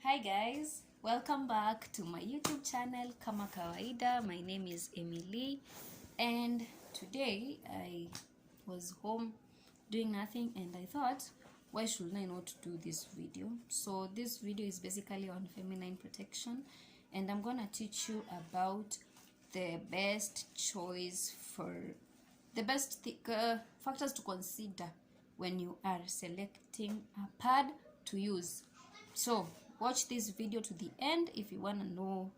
Hi guys, welcome back to my YouTube channel kama kawaida. My name is Emily and today I was home doing nothing and I thought, why should I not do this video? So this video is basically on feminine protection and I'm gonna teach you about the best choice for the best factors to consider when you are selecting a pad to use. So watch this video to the end if you want to know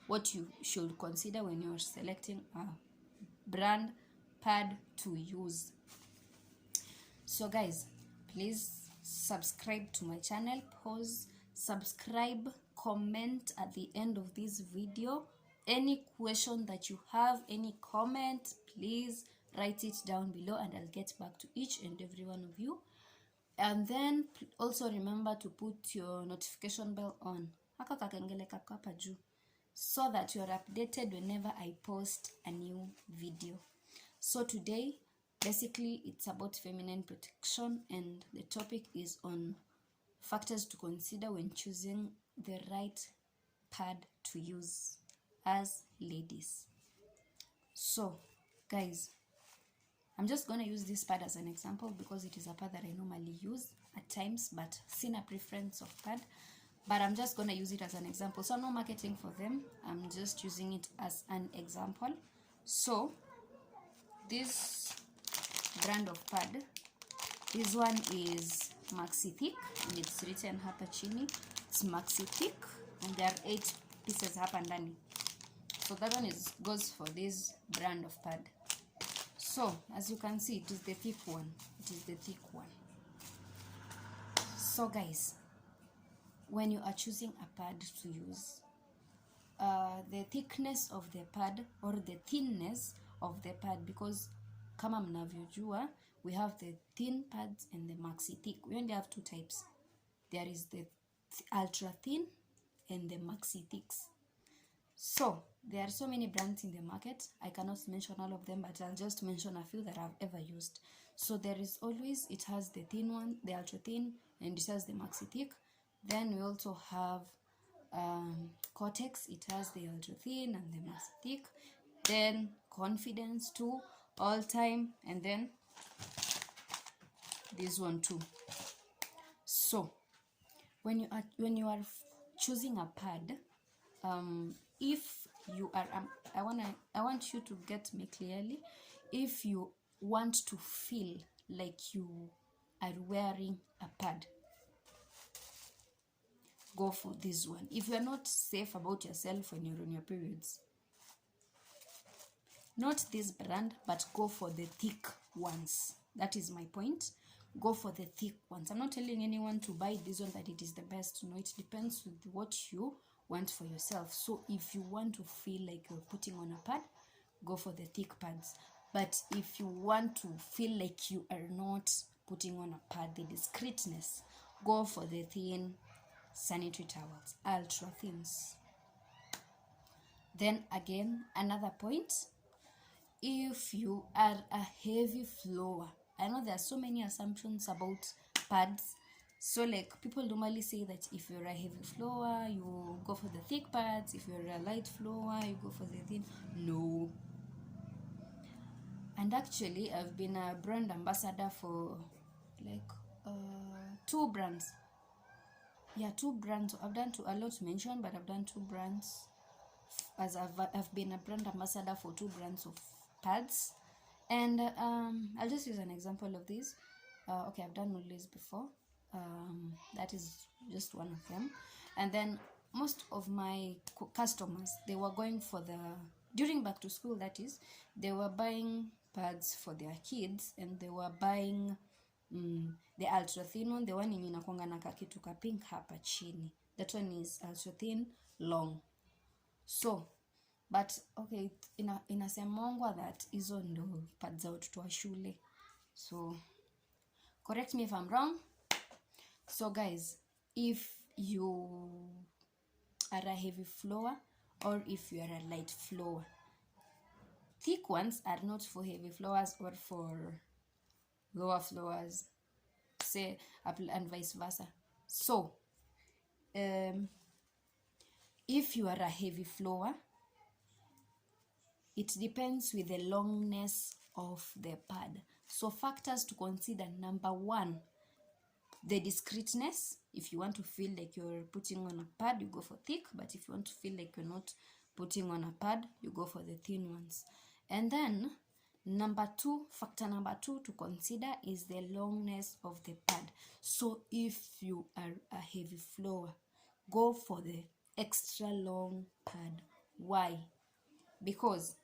what you should consider when you're selecting a brand pad to use. So guys, please subscribe to my channel, pause, subscribe, comment at the end of this video. Any question that you have, any comment, please write it down below and I'll get back to each and every one of you. And then also remember to put your notification bell on so that you're updated whenever I post a new video. So today basically it's about feminine protection and the topic is on factors to consider when choosing the right pad to use as ladies. So guys, I'm just going to use this pad as an example because it is a pad that I normally use at times, but seen a preference of pad. But I'm just going to use it as an example. So I'm not marketing for them. I'm just using it as an example. So this brand of pad, this one is Maxi Thick. And it's written hapa chini. It's Maxi Thick. And there are 8 pieces hapa ndani. So that one goes for this brand of pad. So, as you can see, it is the thick one. It is the thick one. So guys, when you are choosing a pad to use, the thickness of the pad or the thinness of the pad, because kama mnavyojua, we have the thin pads and the maxi thick. We only have 2 types. There is the ultra thin and the maxi thicks. So there are so many brands in the market. I cannot mention all of them, but I'll just mention a few that I've ever used. So there is always, it has the thin one, the ultra thin, and it has the maxi thick. Then we also have Cortex. It has the ultra thin and the maxi thick. Then Confidence too, All Time, and then this one too. So when you are choosing a pad, if you are I want you to get me clearly. If you want to feel like you are wearing a pad, go for this one. If you are not safe about yourself when you're on your periods, not this brand, but go for the thick ones. That is my point. Go for the thick ones. I'm not telling anyone to buy this one that it is the best. No, it depends with what you want for yourself. So if you want to feel like you're putting on a pad, go for the thick pads. But if you want to feel like you are not putting on a pad, the discreetness, go for the thin sanitary towels, ultra thins. Then again, another point, if you are a heavy flower, I know there are so many assumptions about pads. So like people normally say that if you're a heavy flower, you go for the thick pads. If you're a light flower, you go for the thin. No. And actually, I've been a brand ambassador for like 2 brands. Yeah, 2 brands. I've done a lot to mention, but I've done 2 brands. As I've been a brand ambassador for 2 brands of pads. And I'll just use an example of this. Okay, I've done Woolies before. That is just one of them. And then most of my customers, they were going for during back to school, that is, they were buying pads for their kids and they were buying the ultra thin one, the one yenye inakuanga na kakitu ka pink hapa chini. That one is ultra thin long. So but okay, inasemongwa that hizo ndo pads za watoto wa shule. So correct me if I'm wrong. So guys, if you are a heavy flower or if you are a light flower, thick ones are not for heavy flowers or for lower flowers, say, and vice versa. So if you are a heavy flower, it depends with the longness of the pad. So factors to consider: number one, the discreteness. If you want to feel like you're putting on a pad, you go for thick, but if you want to feel like you're not putting on a pad, you go for the thin ones. And then factor number two to consider is the longness of the pad. So if you are a heavy flower, go for the extra long pad. Why? Because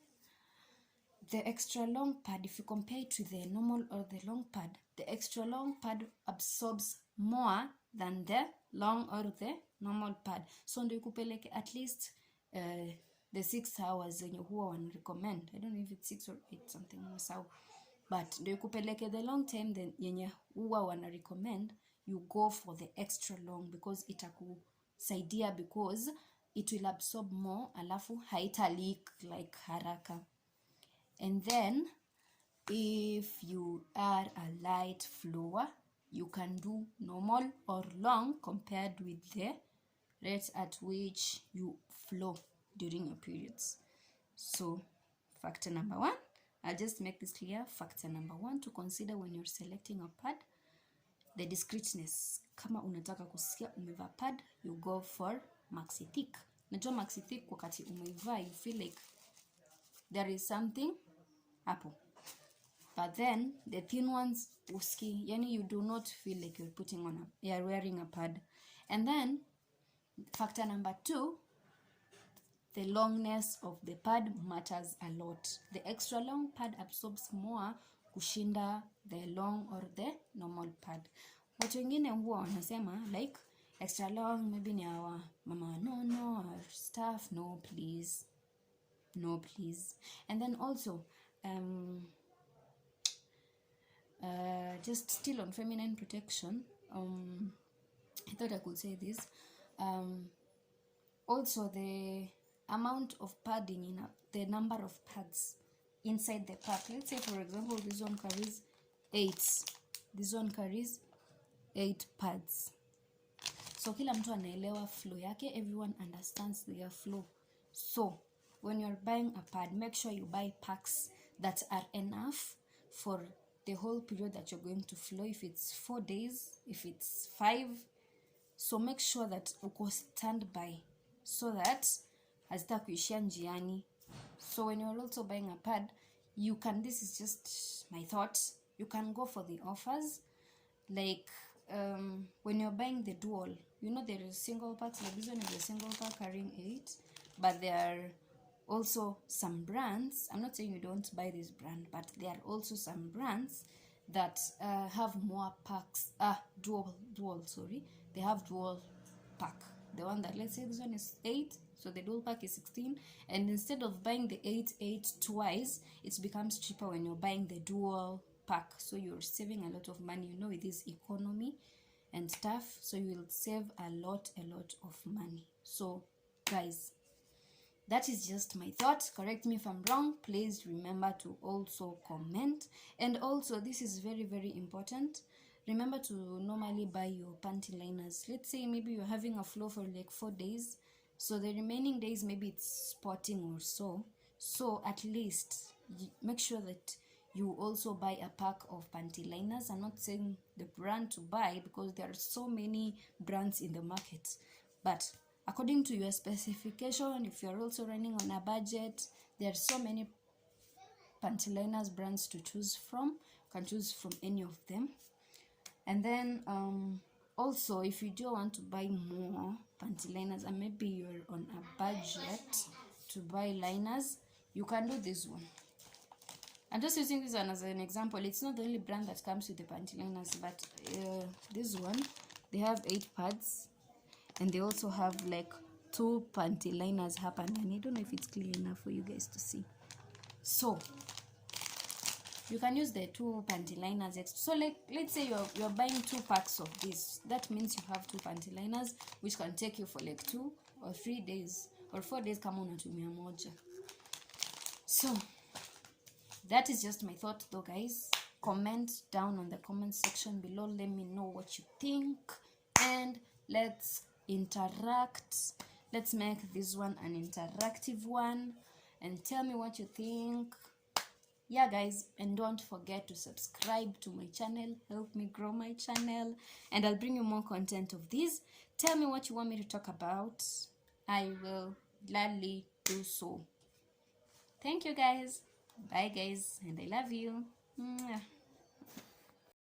the extra long pad, if you compare it to the normal or the long pad, the extra long pad absorbs more than the long or the normal pad. So ndio ikupeleke at least the 6 hours zenye huwa wana recommend. I don't know if it's 6 or 8 something so, but ndio ikupeleke the long time then yenye huwa wana recommend you go for the extra long, because itakusaidia, because it will absorb more, alafu haita leak like haraka. And then if you are a light flower, you can do normal or long compared with the rate at which you flow during your periods. So factor number one, I'll just make this clear. Factor number one to consider when you're selecting a pad, the discreteness. Kama unataka kusikia umevaa pad, you go for maxi thick. Najua maxi thick wakati umevaa you feel like there is something hapo, but then the thin ones uski, yani you do not feel like you're wearing a pad. And then factor number two, the longness of the pad matters a lot. The extra long pad absorbs more kushinda the long or the normal pad. Watu wengine huwa wanasema like extra long maybe ni our mama no or stuff. No please, no please. And then also just still on feminine protection, I thought I could say this. Also the amount of padding the number of pads inside the pack. Let's say for example this one carries 8, this one carries 8 pads. So kila mtu anaelewa flow yake, everyone understands their flow. So when you're buying a pad, make sure you buy packs that are enough for the whole period that you're going to flow. If it's 4 days, if it's 5, so make sure that uko standby so that hazita kuishia njiani. So when you're also buying a pad, you can, this is just my thought, you can go for the offers. Like when you're buying the dual, you know there is single packs, like this one is a single pack carrying 8, but there are also some brands, I'm not saying you don't buy this brand, but there are also some brands that have more packs, dual, they have dual pack. The one that, let's say this one is 8, so the dual pack is 16, and instead of buying the 8 twice, it becomes cheaper when you're buying the dual pack. So you're saving a lot of money, you know, with this economy and stuff, so you will save a lot of money. So guys, that is just my thought. Correct me if I'm wrong. Please remember to also comment. And also, this is very important, remember to normally buy your panty liners. Let's say maybe you're having a flow for like 4 days, so the remaining days maybe it's spotting or so at least make sure that you also buy a pack of panty liners. I'm not saying the brand to buy, because there are so many brands in the market, but according to your specification, if you're also running on a budget, there are so many panty liners brands to choose from. You can choose from any of them. And then also, if you do want to buy more panty liners and maybe you're on a budget to buy liners, you can do this one. I'm just using this one as an example. It's not the only brand that comes with the panty liners, but this one, they have 8 pads, and they also have like 2 panty liners happening. And I don't know if it's clear enough for you guys to see. So you can use the 2 panty liners extra. So like, let's say you're buying 2 packs of this. That means you have 2 panty liners, which can take you for like 2 or 3 days or 4 days kama unatumia moja. So that is just my thought though, guys. Comment down on the comment section below. Let me know what you think, and let's interact. Let's make this one an interactive one, and tell me what you think. Yeah guys, and don't forget to subscribe to my channel, help me grow my channel, and I'll bring you more content of this. Tell me what you want me to talk about. I will gladly do so. Thank you guys. Bye guys, and I love you. Mwah.